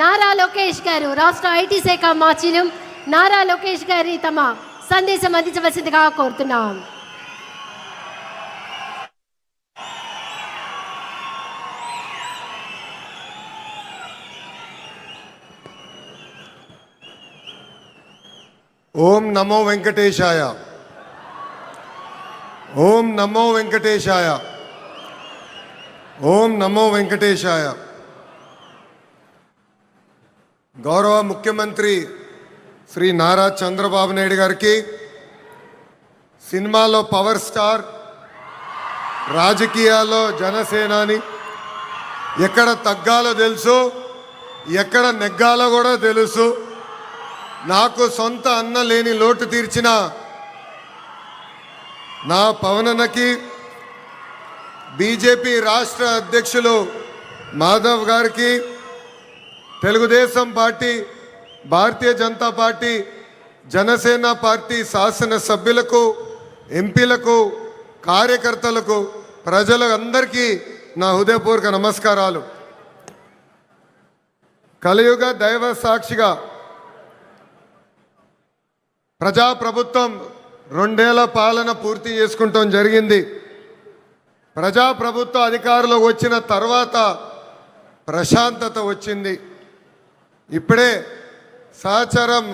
నారా లోకేష్ గారు రాష్ట్ర ఐటీ శాఖ మాచిలు నారా లోకేష్ గారి తమ సందేశం అందించవలసిందిగా కోరుతున్నాం. ఓం నమో వెంకటేశాయ. ఓం నమో వెంకటేశాయ. ఓం నమో వెంకటేశాయ. గౌరవ ముఖ్యమంత్రి శ్రీ నారా చంద్రబాబు నాయుడు గారికి, సినిమాలో పవర్ స్టార్, రాజకీయాల్లో జనసేనాని, ఎక్కడ తగ్గాలో తెలుసు, ఎక్కడ నెగ్గాలో కూడా తెలుసు. నాకు సొంత అన్న లేని లోటు తీర్చిన నా పవనన్నకి, బీజేపీ రాష్ట్ర అధ్యక్షులు మాధవ్ గారికి, తెలుగుదేశం పార్టీ, భారతీయ జనతా పార్టీ, జనసేన పార్టీ శాసనసభ్యులకు, ఎంపీలకు, కార్యకర్తలకు, ప్రజలందరికీ నా హృదయపూర్వక నమస్కారాలు. కలియుగ దైవ సాక్షిగా ప్రజాప్రభుత్వం 2 ఏళ్ల పాలన పూర్తి చేసుకుంటాం జరిగింది. ప్రజాప్రభుత్వ అధికారంలోకి వచ్చిన తర్వాత ప్రశాంతత వచ్చింది. ఇప్పుడే సహచరం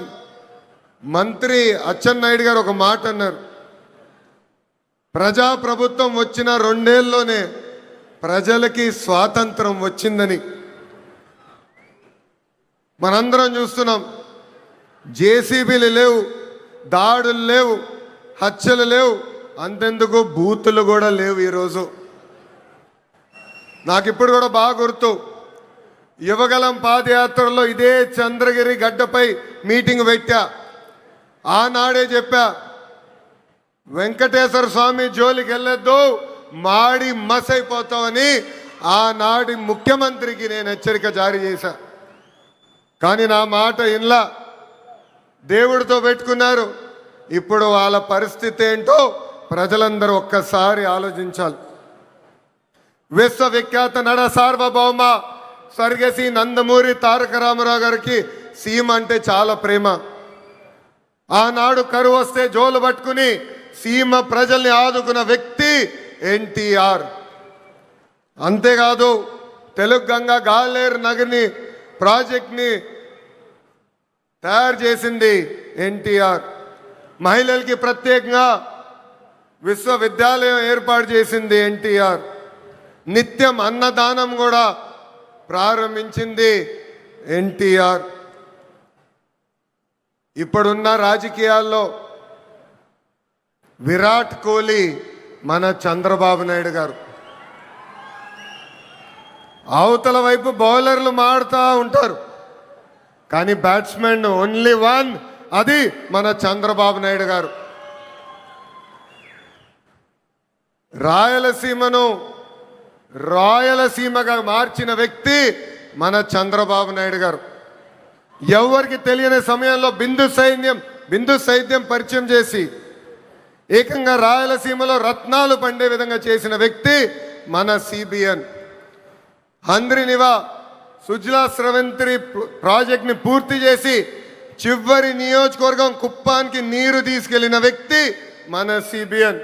మంత్రి అచ్చెన్నాయుడు గారు ఒక మాట అన్నారు. ప్రజాప్రభుత్వం వచ్చిన 2 ఏళ్లలోనే ప్రజలకి స్వాతంత్రం వచ్చిందని. మనందరం చూస్తున్నాం. జేసీబీలు లేవు, దాడులు లేవు, హత్యలు లేవు, అంతెందుకు బూతులు కూడా లేవు. ఈరోజు నాకు ఇప్పుడు కూడా బాగా గుర్తు, యువగలం పాదయాత్రలో ఇదే చంద్రగిరి గడ్డపై మీటింగ్ పెట్టా. ఆనాడే చెప్పా, వెంకటేశ్వర స్వామి జోలికి వెళ్ళొద్దు, మాడి మసైపోతామని ఆనాటి ముఖ్యమంత్రికి నేను హెచ్చరిక జారీ చేశా. కానీ నా మాట ఇన్లా, దేవుడితో పెట్టుకున్నారు. ఇప్పుడు వాళ్ళ పరిస్థితి ఏంటో ప్రజలందరూ ఒక్కసారి ఆలోచించాలి. విశ్వవిఖ్యాత నడ సార్వభౌమ స్వర్గశ్రీ నందమూరి తారక రామారావు గారికి సీమ అంటే చాలా ప్రేమ. ఆనాడు కరువు వస్తే జోలు పట్టుకుని సీమ ప్రజల్ని ఆదుకున్న వ్యక్తి ఎన్టీఆర్. అంతేకాదు, తెలుగు గంగా గాలేరు నగర్ని ప్రాజెక్ట్ని తయారు చేసింది ఎన్టీఆర్. మహిళలకి ప్రత్యేకంగా విశ్వవిద్యాలయం ఏర్పాటు చేసింది ఎన్టీఆర్. నిత్యం అన్నదానం కూడా ప్రారంభించింది ఎన్టీఆర్. ఇప్పుడున్న రాజకీయాల్లో విరాట్ కోహ్లీ మన చంద్రబాబు నాయుడు గారు. అవతల వైపు బౌలర్లు మాడుతూ ఉంటారు, కానీ బ్యాట్స్మెన్ ఓన్లీ వన్, అది మన చంద్రబాబు నాయుడు గారు. రాయలసీమను రాయలసీమగా మార్చిన వ్యక్తి మన చంద్రబాబు నాయుడు గారు. ఎవరికి తెలియని సమయంలో బిందు సైద్యం పరిచయం చేసి ఏకంగా రాయలసీమలో రత్నాలు పండే విధంగా చేసిన వ్యక్తి మన సిబిఎన్. హంద్రినివా సుజలా స్రవంతి ప్రాజెక్ట్ని పూర్తి చేసి చివరి నియోజకవర్గం కుప్పానికి నీరు తీసుకెళ్లిన వ్యక్తి మన సిబిఎన్.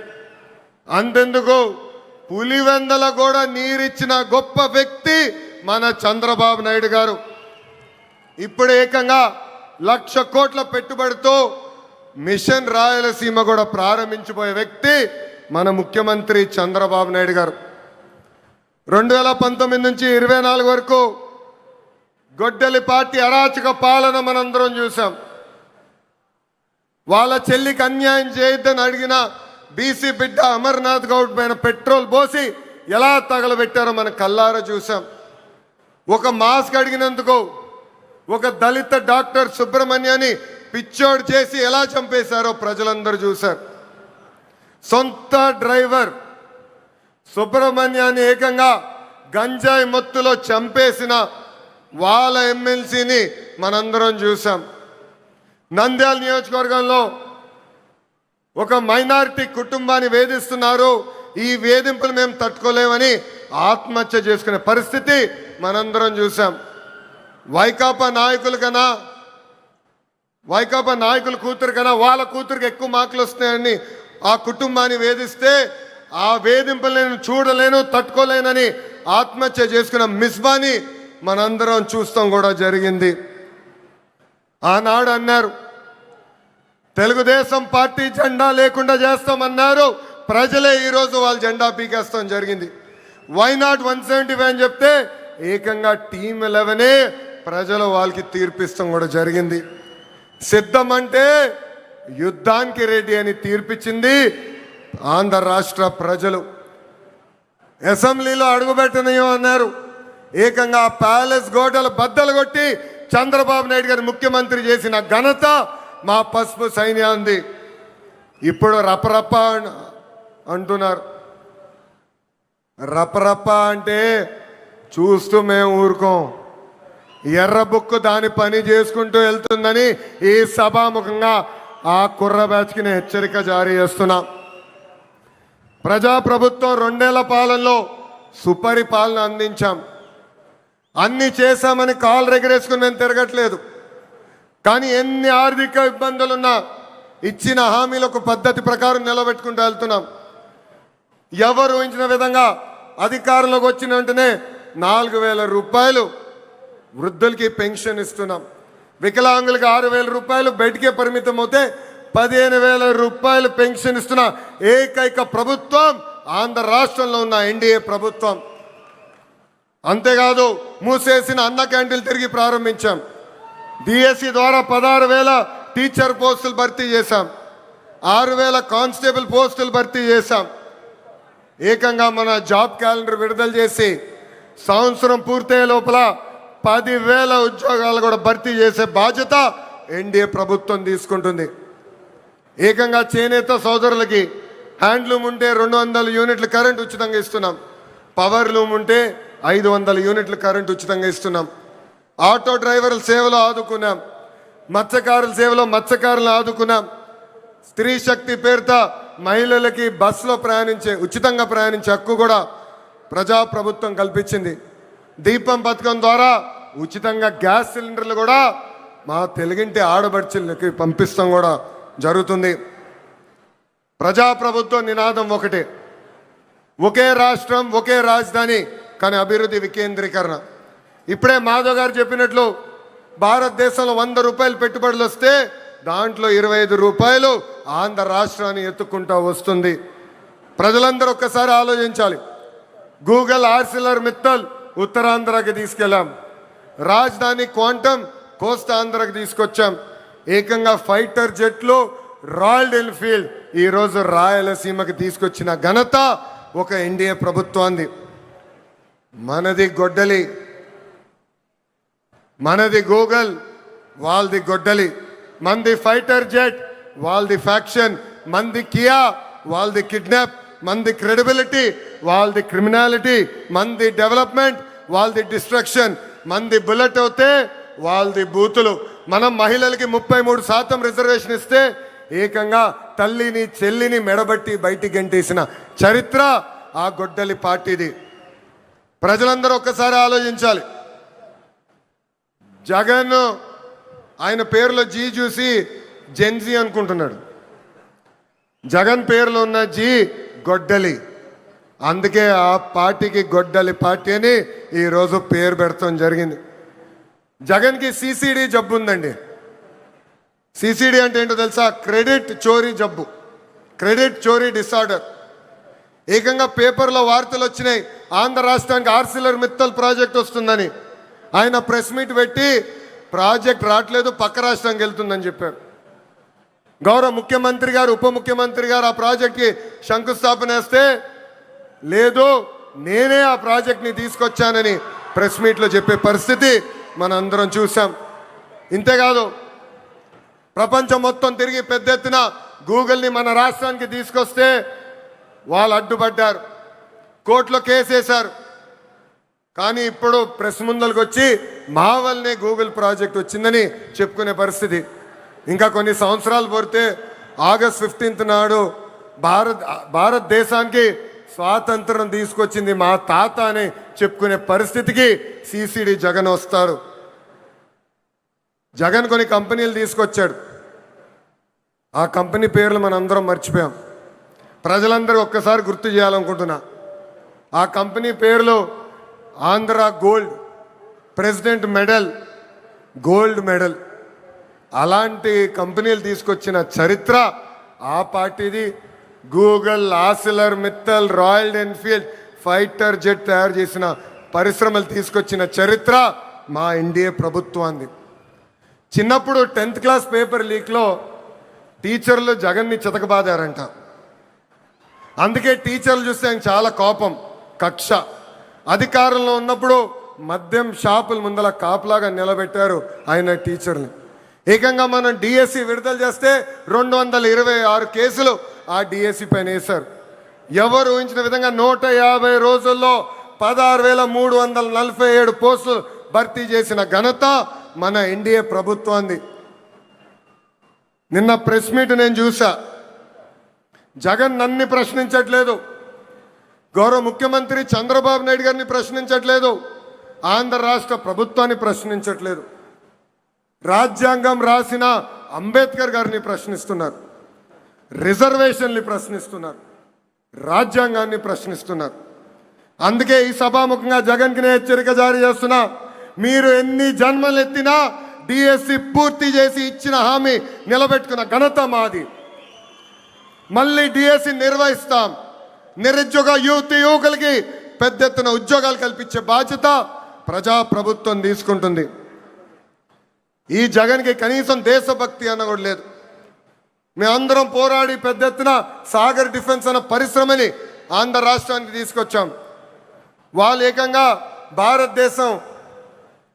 అంతెందుకు, పులివెందల కూడా నీరిచ్చిన గొప్ప వ్యక్తి మన చంద్రబాబు నాయుడు గారు. ఇప్పుడు ఏకంగా 1,00,000 కోట్ల పెట్టుబడితో మిషన్ రాయలసీమ కూడా ప్రారంభించబోయే వ్యక్తి మన ముఖ్యమంత్రి చంద్రబాబు నాయుడు గారు. 2019 నుంచి 24 వరకు గొడ్డలి పార్టీ అరాచక పాలన మనందరం చూసాం. వాళ్ళ చెల్లికి అన్యాయం చేయొద్దని అడిగిన బీసీ బిడ్డ అమర్నాథ్ గౌడ్ పైన పెట్రోల్ పోసి ఎలా తగలబెట్టారో మనం కల్లారా చూసాం. ఒక మాస్క్ అడిగినందుకు ఒక దళిత డాక్టర్ సుబ్రహ్మణ్యాన్ని పిచ్చోడు చేసి ఎలా చంపేశారో ప్రజలందరూ చూశారు. సొంత డ్రైవర్ సుబ్రహ్మణ్యాన్ని ఏకంగా గంజాయి మత్తులో చంపేసిన వాళ్ళ ఎమ్మెల్సీని మనందరం చూసాం. నంద్యాల నియోజకవర్గంలో ఒక మైనారిటీ కుటుంబాన్ని వేధిస్తున్నారు, ఈ వేధింపులు మేము తట్టుకోలేమని ఆత్మహత్య చేసుకునే పరిస్థితి మనందరం చూసాం. వైకాపా నాయకుల కన్నా వైకాపా నాయకుల కూతురు కన్నా వాళ్ళ కూతురికి ఎక్కువ మార్కులు వస్తున్నాయని ఆ కుటుంబాన్ని వేధిస్తే ఆ వేధింపులు నేను చూడలేను తట్టుకోలేనని ఆత్మహత్య చేసుకున్న మిస్బాని మనందరం చూస్తాం కూడా జరిగింది. ఆనాడు అన్నారు తెలుగుదేశం పార్టీ జెండా లేకుండా చేస్తామన్నారు, ప్రజలే ఈరోజు వాళ్ళ జెండా పీకేస్తాం జరిగింది. వై నాట్ 175 అని చెప్తే ఏకంగా టీమ్ 11 ప్రజలు వాళ్ళకి తీర్పిస్తాం కూడా జరిగింది. సిద్ధం అంటే యుద్ధానికి రెడీ అని తీర్పిచ్చింది ఆంధ్ర రాష్ట్ర ప్రజలు. అసెంబ్లీలో అడుగుపెట్టనయో అన్నారు, ఏకంగా ప్యాలెస్ గోడలు బద్దలు కొట్టి చంద్రబాబు నాయుడు గారు ముఖ్యమంత్రి చేసిన ఘనత మా పసుపు సైన్యాన్ని. ఇప్పుడు రపరప్ప అంటున్నారు. రపరప్ప అంటే చూస్తూ మేము ఊరుకోం. ఎర్ర బుక్కు దాని పని చేసుకుంటూ వెళ్తుందని ఈ సభాముఖంగా ఆ కుర్ర బ్యాచ్కి నేను హెచ్చరిక జారీ చేస్తున్నా. ప్రజాప్రభుత్వం 2 ఏళ్ల పాలనలో సుపరిపాలన అందించాం. అన్ని చేశామని కాలు రెగరేసుకుని మేము తిరగట్లేదు. కానీ ఎన్ని ఆర్థిక ఇబ్బందులున్నా ఇచ్చిన హామీలు ఒక పద్ధతి ప్రకారం నిలబెట్టుకుంటూ వెళ్తున్నాం. ఎవరు ఊహించిన విధంగా అధికారంలోకి వచ్చిన వెంటనే 4,000 రూపాయలు వృద్ధులకి పెన్షన్ ఇస్తున్నాం. వికలాంగులకి 6,000 రూపాయలు బయటికే పరిమితం అవుతే 15,000 రూపాయలు పెన్షన్ ఇస్తున్న ఏకైక ప్రభుత్వం ఆంధ్ర రాష్ట్రంలో ఉన్న ఎన్డీఏ ప్రభుత్వం. అంతేకాదు మూసేసిన అన్న క్యాంటీన్లు తిరిగి ప్రారంభించాం. డిఎస్సి ద్వారా 16,000 టీచర్ పోస్టులు భర్తీ చేశాం. 6,000 కానిస్టేబుల్ పోస్టులు భర్తీ చేశాం. ఏకంగా మన జాబ్ క్యాలెండర్ విడుదల చేసి సంవత్సరం పూర్తయ్యే లోపల 10,000 ఉద్యోగాలు కూడా భర్తీ చేసే బాధ్యత ఎన్డీఏ ప్రభుత్వం తీసుకుంటుంది. ఏకంగా చేనేత సోదరులకి హ్యాండ్లూమ్ ఉంటే 200 యూనిట్ల కరెంట్ ఉచితంగా ఇస్తున్నాం. పవర్ లూమ్ ఉంటే 500 యూనిట్ల కరెంట్ ఉచితంగా ఇస్తున్నాం. ఆటో డ్రైవర్ల సేవలో ఆదుకున్నాం. మత్స్యకారుల సేవలో మత్స్యకారులను ఆదుకున్నాం. స్త్రీ శక్తి పేరుతో మహిళలకి బస్సులో ఉచితంగా ప్రయాణించే హక్కు కూడా ప్రజాప్రభుత్వం కల్పించింది. దీపం పథకం ద్వారా ఉచితంగా గ్యాస్ సిలిండర్లు కూడా మా తెలుగింటి ఆడబడుచులకి పంపిస్తాం కూడా జరుగుతుంది. ప్రజాప్రభుత్వం నినాదం ఒకటే, ఒకే రాష్ట్రం ఒకే రాజధాని కానీ అభివృద్ధి వికేంద్రీకరణ. ఇప్పుడే మాధవ్ గారు చెప్పినట్లు భారతదేశంలో 100 రూపాయలు పెట్టుబడులు వస్తే దాంట్లో 25 రూపాయలు ఆంధ్ర రాష్ట్రాన్ని ఎత్తుకుంటూ వస్తుంది. ప్రజలందరూ ఒక్కసారి ఆలోచించాలి. గూగుల్ ఆర్సిలర్ మిత్తల్ ఉత్తరాంధ్రకి తీసుకెళ్ళాం. రాజధాని క్వాంటమ్ కోస్తాంధ్రకి తీసుకొచ్చాం. ఏకంగా ఫైటర్ జెట్లు రాయల్ ఎన్ఫీల్డ్ ఈరోజు రాయలసీమకి తీసుకొచ్చిన ఘనత ఒక ఎన్డీఏ ప్రభుత్వాన్ని. మనది గొడ్డలి, మనది గూగుల్, వాళ్ళది గొడ్డలి. మంది ఫైటర్ జెట్, వాళ్ళది ఫ్యాక్షన్. మంది కియా, వాళ్ళది కిడ్నాప్. మంది క్రెడిబిలిటీ, వాళ్ళది క్రిమినాలిటీ. మంది డెవలప్మెంట్, వాళ్ళది డిస్ట్రక్షన్. మంది బుల్లెట్ అవుతే వాళ్ళది బూతులు. మనం మహిళలకి 33% రిజర్వేషన్ ఇస్తే ఏకంగా తల్లిని చెల్లిని మెడబట్టి బయటికి గంటేసిన చరిత్ర ఆ గొడ్డలి పార్టీది. ప్రజలందరూ ఒక్కసారి ఆలోచించాలి. జగన్ ఆయన పేరులో జీ చూసి జెన్జీ అనుకుంటున్నాడు. జగన్ పేరులో ఉన్న జీ గొడ్డలి. అందుకే ఆ పార్టీకి గొడ్డలి పార్టీ అని ఈరోజు పేరు పెడతాం జరిగింది. జగన్కి సిసిడి జబ్బు ఉందండి. సిసిడి అంటే ఏంటో తెలుసా? క్రెడిట్ చోరీ జబ్బు, క్రెడిట్ చోరీ డిసార్డర్. ఏకంగా పేపర్లో వార్తలు వచ్చినాయి, ఆంధ్ర రాష్ట్రానికి ఆర్సిలర్ మిత్తల్ ప్రాజెక్ట్ వస్తుందని. ఆయన ప్రెస్ మీట్ పెట్టి ప్రాజెక్ట్ రావట్లేదు, పక్క రాష్ట్రానికి వెళ్తుందని చెప్పారు. గౌరవ ముఖ్యమంత్రి గారు, ఉప ముఖ్యమంత్రి గారు ఆ ప్రాజెక్ట్కి శంకుస్థాపన వేస్తే లేదు నేనే ఆ ప్రాజెక్ట్ని తీసుకొచ్చానని ప్రెస్ మీట్లో చెప్పే పరిస్థితి మనందరం చూసాం. ఇంతేకాదు ప్రపంచం మొత్తం తిరిగి పెద్ద ఎత్తున గూగుల్ని మన రాష్ట్రానికి తీసుకొస్తే వాళ్ళు అడ్డుపడ్డారు, కోర్టులో కేసేశారు. కానీ ఇప్పుడు ప్రెస్ ముందరికి వచ్చి మా వల్లనే గూగుల్ ప్రాజెక్ట్ వచ్చిందని చెప్పుకునే పరిస్థితి. ఇంకా కొన్ని సంవత్సరాలు పోతే ఆగస్ట్ 15 నాడు భారతదేశానికి స్వాతంత్రం తీసుకొచ్చింది మా తాత అని చెప్పుకునే పరిస్థితికి సిసిడి జగన్ వస్తారు. జగన్ కొన్ని కంపెనీలు తీసుకొచ్చాడు. ఆ కంపెనీ పేర్లు మనందరం మర్చిపోయాం. ప్రజలందరూ ఒక్కసారి గుర్తు చేయాలనుకుంటున్నా. ఆ కంపెనీ పేర్లు Andhra gold, president medal, gold medal. అలాంటి కంపెనీలు తీసుకొచ్చిన చరిత్ర ఆ పార్టీది. Google, ఆసిలర్ Mittal, royal Enfield fighter jet తయారు చేసిన పరిశ్రమలు తీసుకొచ్చిన చరిత్ర మా ఎన్డీఏ ప్రభుత్వాన్ని. చిన్నప్పుడు 10th క్లాస్ పేపర్ లీక్లో టీచర్లు జగన్ని చితకబాదారంట. అందుకే టీచర్లు చూస్తే ఆయన చాలా కోపం, కక్ష. అధికారంలో ఉన్నప్పుడు మద్యం షాపుల ముందల కాపులాగా నిలబెట్టారు ఆయన టీచర్ని. ఏకంగా మనం డిఎస్సి విడుదల చేస్తే 226 కేసులు ఆ డిఎస్సి పైన వేశారు. ఎవరు ఊహించిన విధంగా 150 రోజుల్లో 16,347 పోస్టులు భర్తీ చేసిన ఘనత మన ఎన్డీఏ ప్రభుత్వాన్ని. నిన్న ప్రెస్ మీట్ నేను చూసా. జగన్ నన్ను ప్రశ్నించట్లేదు, గౌరవ ముఖ్యమంత్రి చంద్రబాబు నాయుడు గారిని ప్రశ్నించట్లేదు, ఆంధ్ర రాష్ట్ర ప్రభుత్వాన్ని ప్రశ్నించట్లేదు. రాజ్యాంగం రాసిన అంబేద్కర్ గారిని ప్రశ్నిస్తున్నారు, రిజర్వేషన్ని ప్రశ్నిస్తున్నారు, రాజ్యాంగాన్ని ప్రశ్నిస్తున్నారు. అందుకే ఈ సభాముఖంగా జగన్కి నేను హెచ్చరిక జారీ చేస్తున్నా. మీరు ఎన్ని జన్మలు ఎత్తినా డిఎస్సి పూర్తి చేసి ఇచ్చిన హామీ నిలబెట్టుకున్న ఘనత మాది. మళ్ళీ డిఎస్సి నిర్వహిస్తాం. నిరుద్యోగ యువకులకి పెద్ద ఎత్తున ఉద్యోగాలు కల్పించే బాధ్యత ప్రజాప్రభుత్వం తీసుకుంటుంది. ఈ జగన్కి కనీసం దేశభక్తి అన్న కూడా లేదు. మేమందరం పోరాడి పెద్ద ఎత్తున సాగర్ డిఫెన్స్ అన్న పరిశ్రమని ఆంధ్ర రాష్ట్రానికి తీసుకొచ్చాం. వాళ్ళు ఏకంగా భారతదేశం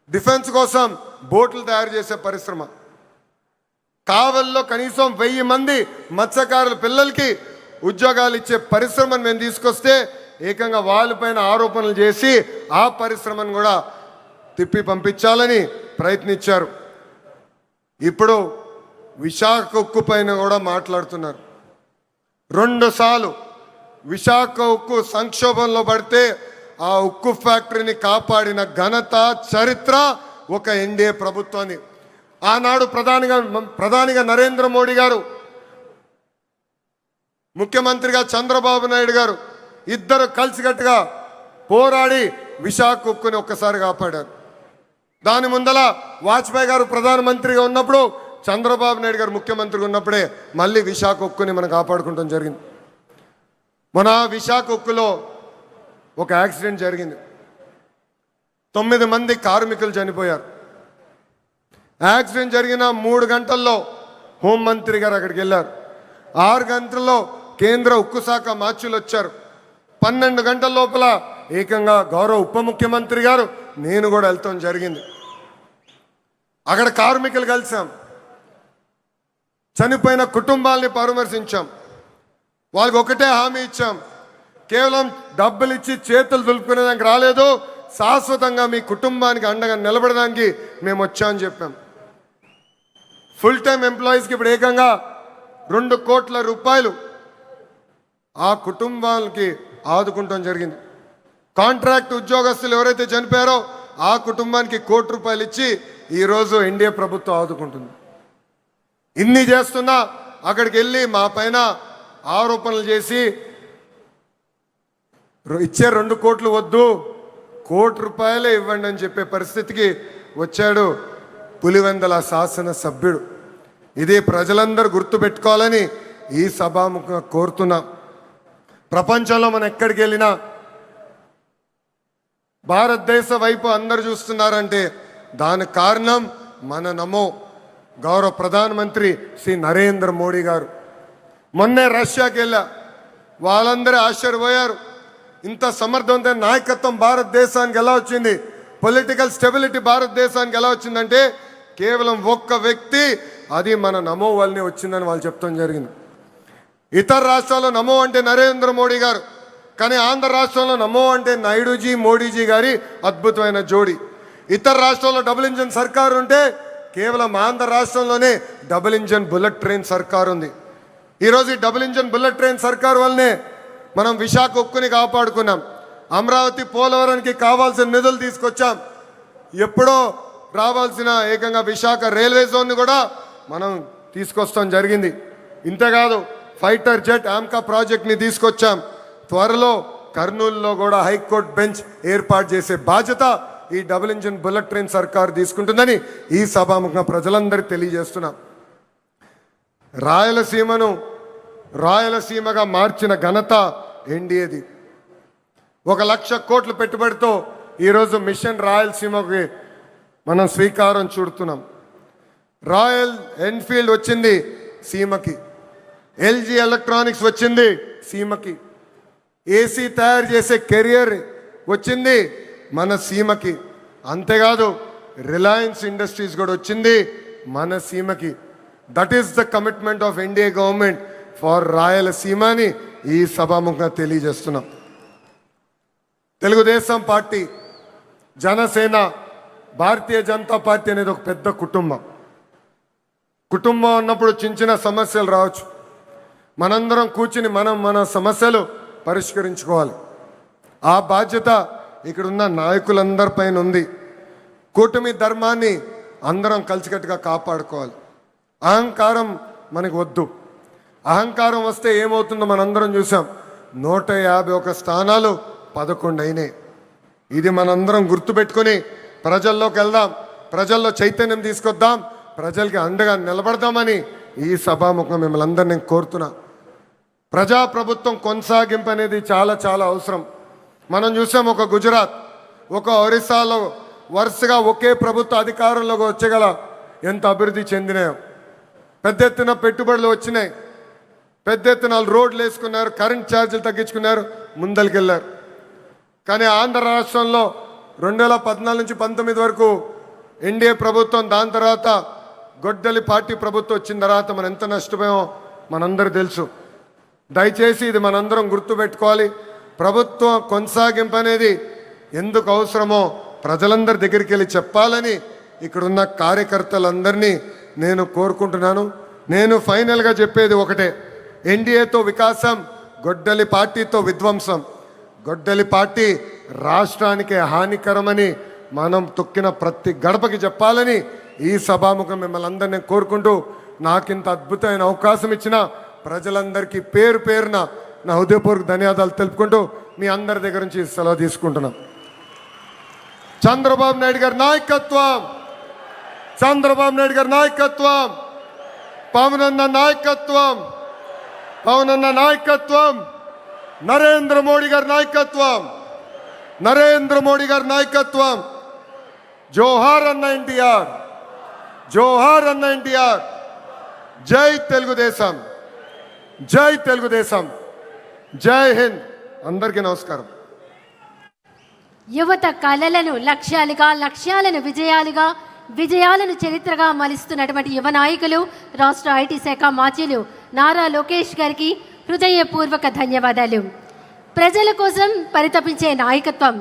డిఫెన్స్ కోసం బోట్లు తయారు చేసే పరిశ్రమ. కావల్లో కనీసం 1000 మంది మత్స్యకారుల పిల్లలకి ఉద్యోగాలు ఇచ్చే పరిశ్రమను మేము తీసుకొస్తే ఏకంగా వాళ్ళపైన ఆరోపణలు చేసి ఆ పరిశ్రమను కూడా తిప్పి పంపించాలని ప్రయత్నించారు. ఇప్పుడు విశాఖ ఉక్కు పైన కూడా మాట్లాడుతున్నారు. 2 సార్లు విశాఖ ఉక్కు సంక్షోభంలో పడితే ఆ ఉక్కు ఫ్యాక్టరీని కాపాడిన ఘనత, చరిత్ర ఒక ఎన్డీఏ ప్రభుత్వాన్ని. ఆనాడు ప్రధానిగా నరేంద్ర మోడీ గారు, ముఖ్యమంత్రిగా చంద్రబాబు నాయుడు గారు ఇద్దరు కలిసికట్టుగా పోరాడి విశాఖ ఉక్కుని ఒక్కసారి కాపాడారు. దాని ముందల వాజ్పేయి గారు ప్రధానమంత్రిగా ఉన్నప్పుడు, చంద్రబాబు నాయుడు గారు ముఖ్యమంత్రిగా ఉన్నప్పుడే మళ్ళీ విశాఖ ఉక్కుని మనం కాపాడుకుంటాం జరిగింది. మన విశాఖ ఉక్కులో ఒక యాక్సిడెంట్ జరిగింది. 9 మంది కార్మికులు చనిపోయారు. యాక్సిడెంట్ జరిగిన 3 గంటల్లో హోంమంత్రి గారు అక్కడికి వెళ్ళారు. 6 గంటల్లో కేంద్ర ఉక్కు శాఖ మార్చులు వచ్చారు. 12 గంటల లోపల ఏకంగా గౌరవ ఉప ముఖ్యమంత్రి గారు, నేను కూడా వెళ్తాం జరిగింది. అక్కడ కార్మికులు కలిసాం, చనిపోయిన కుటుంబాలని పరామర్శించాం. వాళ్ళకి ఒకటే హామీ ఇచ్చాం, కేవలం డబ్బులు ఇచ్చి చేతులు దులుపుకునేదానికి రాలేదు, శాశ్వతంగా మీ కుటుంబానికి అండగా నిలబడడానికి మేము వచ్చామని చెప్పాం. ఫుల్ టైం ఎంప్లాయీస్కి ఇప్పుడు ఏకంగా 2 కోట్ల రూపాయలు ఆ కుటుంబాలకి ఆదుకుంటాం జరిగింది. కాంట్రాక్ట్ ఉద్యోగస్తులు ఎవరైతే చనిపోయారో ఆ కుటుంబానికి 1 కోటి రూపాయలు ఇచ్చి ఈరోజు ఎన్డీఏ ప్రభుత్వం ఆదుకుంటుంది. ఇన్ని చేస్తున్నా అక్కడికి వెళ్ళి మా పైన ఆరోపణలు చేసి ఇచ్చే 2 కోట్లు వద్దు, 1 కోటి రూపాయలే ఇవ్వండి అని చెప్పే పరిస్థితికి వచ్చాడు పులివెందల శాసన సభ్యుడు. ఇది ప్రజలందరూ గుర్తుపెట్టుకోవాలని ఈ సభాముఖంగా కోరుతున్నాం. ప్రపంచంలో మనం ఎక్కడికి వెళ్ళినా భారతదేశ వైపు అందరు చూస్తున్నారంటే దానికి కారణం మన నమో గౌరవ ప్రధానమంత్రి శ్రీ నరేంద్ర మోడీ గారు. మొన్నే రష్యాకి వెళ్ళా, వాళ్ళందరూ ఆశ్చర్యపోయారు. ఇంత సమర్థవంతమైన నాయకత్వం భారతదేశానికి ఎలా వచ్చింది, పొలిటికల్ స్టెబిలిటీ భారతదేశానికి ఎలా వచ్చిందంటే కేవలం ఒక్క వ్యక్తి, అది మన నమో వల్లనే వచ్చిందని వాళ్ళు చెప్తాం జరిగింది. ఇతర రాష్ట్రాల్లో నమో అంటే నరేంద్ర మోడీ గారు, కానీ ఆంధ్ర రాష్ట్రంలో నమో అంటే నాయుడుజీ మోడీజీ గారి అద్భుతమైన జోడి. ఇతర రాష్ట్రాల్లో డబుల్ ఇంజన్ సర్కారు ఉంటే కేవలం ఆంధ్ర రాష్ట్రంలోనే డబుల్ ఇంజన్ బుల్లెట్ ట్రైన్ సర్కారు ఉంది. ఈరోజు ఈ డబుల్ ఇంజన్ బుల్లెట్ ట్రైన్ సర్కారు వల్లనే మనం విశాఖ ఉక్కుని కాపాడుకున్నాం. అమరావతి పోలవరానికి కావాల్సిన నిధులు తీసుకొచ్చాం. ఎప్పుడో రావాల్సిన ఏకంగా విశాఖ రైల్వే జోన్ని కూడా మనం తీసుకొస్తాం జరిగింది. ఇంతేకాదు ఫైటర్ జెట్ ఆమ్కా ప్రాజెక్ట్ని తీసుకొచ్చాం. త్వరలో కర్నూలులో కూడా హైకోర్టు బెంచ్ ఏర్పాటు చేసే బాధ్యత ఈ డబుల్ ఇంజిన్ బుల్లెట్ ట్రైన్ సర్కార్ తీసుకుంటుందని ఈ సభాముఖంగా ప్రజలందరికీ తెలియజేస్తున్నాం. రాయలసీమగా మార్చిన ఘనత ఎన్డీఏది. 1,00,000 కోట్ల పెట్టుబడితో ఈరోజు మిషన్ రాయలసీమకి మనం శ్రీకారం చుడుతున్నాం. రాయల్ ఎన్ఫీల్డ్ వచ్చింది సీమకి, ఎల్జీ ఎలక్ట్రానిక్స్ వచ్చింది సీమకి, ఏసీ తయారు చేసే కెరియర్ వచ్చింది మన సీమకి. అంతేకాదు రిలయన్స్ ఇండస్ట్రీస్ కూడా వచ్చింది మన సీమకి. That is the commitment of NDA government for Rayalaseema అని ఈ సభాముఖంగా తెలియజేస్తున్నాం. తెలుగుదేశం పార్టీ, జనసేన, భారతీయ జనతా పార్టీ అనేది ఒక పెద్ద కుటుంబం. కుటుంబం అన్నప్పుడు చిన్న సమస్యలు రావచ్చు. మనందరం కూర్చుని మన సమస్యలు పరిష్కరించుకోవాలి. ఆ బాధ్యత ఇక్కడున్న నాయకులందరిపైన ఉంది. కూటమి ధర్మాన్ని అందరం కలిసికట్టుగా కాపాడుకోవాలి. అహంకారం మనకు వద్దు. అహంకారం వస్తే ఏమవుతుందో మనందరం చూసాం. 151 స్థానాలు 11 అయినాయి. ఇది మనందరం గుర్తుపెట్టుకొని ప్రజల్లోకి వెళ్దాం, ప్రజల్లో చైతన్యం తీసుకొద్దాం, ప్రజలకి అండగా నిలబడదామని ఈ సభాముఖం మిమ్మల్ని అందరినీ నేను కోరుతున్నా. ప్రజాప్రభుత్వం కొనసాగింపు అనేది చాలా చాలా అవసరం. మనం చూసాం ఒక గుజరాత్, ఒక ఒరిస్సాలో వరుసగా ఒకే ప్రభుత్వ అధికారంలోకి వచ్చగల ఎంత అభివృద్ధి చెందినాయో. పెద్ద ఎత్తున పెట్టుబడులు వచ్చినాయి, పెద్ద ఎత్తున రోడ్లు వేసుకున్నారు, కరెంట్ ఛార్జీలు తగ్గించుకున్నారు, ముందరికెళ్ళారు. కానీ ఆంధ్ర రాష్ట్రంలో 2014 నుంచి 19 వరకు ఎన్డీఏ ప్రభుత్వం, దాని తర్వాత గొడ్డలి పార్టీ ప్రభుత్వం వచ్చిన తర్వాత మనం ఎంత నష్టపోయామో మనందరూ తెలుసు. దయచేసి ఇది మనందరం గుర్తుపెట్టుకోవాలి. ప్రభుత్వం కొనసాగింపు అనేది ఎందుకు అవసరమో ప్రజలందరి దగ్గరికి వెళ్ళి చెప్పాలని ఇక్కడున్న కార్యకర్తలందరినీ నేను కోరుకుంటున్నాను. నేను ఫైనల్గా చెప్పేది ఒకటే, ఎన్డీఏతో వికాసం, గొడ్డలి పార్టీతో విధ్వంసం. గొడ్డలి పార్టీ రాష్ట్రానికి హానికరమని మనం తొక్కిన ప్రతి గడపకి చెప్పాలని ఈ సభాముఖం మిమ్మల్ని అందరినీ కోరుకుంటూ, నాకింత అద్భుతమైన అవకాశం ఇచ్చిన ప్రజలందరికీ పేరు పేరున నా హృదయపూర్వక ధన్యవాదాలు తెలుపుకుంటూ మీ అందరి దగ్గర నుంచి సెలవు తీసుకుంటున్నాం. చంద్రబాబు నాయుడు గారి నాయకత్వం, చంద్రబాబు నాయుడు గారి నాయకత్వం, పవనన్న నాయకత్వం, పవనన్న నాయకత్వం, నరేంద్ర మోడీ గారి నాయకత్వం, నరేంద్ర మోడీ గారి నాయకత్వం. జోహార్ అన్న ఎన్టీఆర్, జోహార్ అన్న ఎన్టీఆర్. జై తెలుగుదేశం, జై తెలుగుదేశం, జై హింద్. అందరికీ నమస్కారం. యువత కళలను లక్ష్యాలుగా, లక్ష్యాలను విజయాలుగా, విజయాలను చరిత్రగా మలుస్తున్నటువంటి యువ నాయకులు రాష్ట్ర ఐటీ శాఖ మాజీలు నారా లోకేష్ గారికి హృదయపూర్వక ధన్యవాదాలు. ప్రజల కోసం పరితపించే నాయకత్వం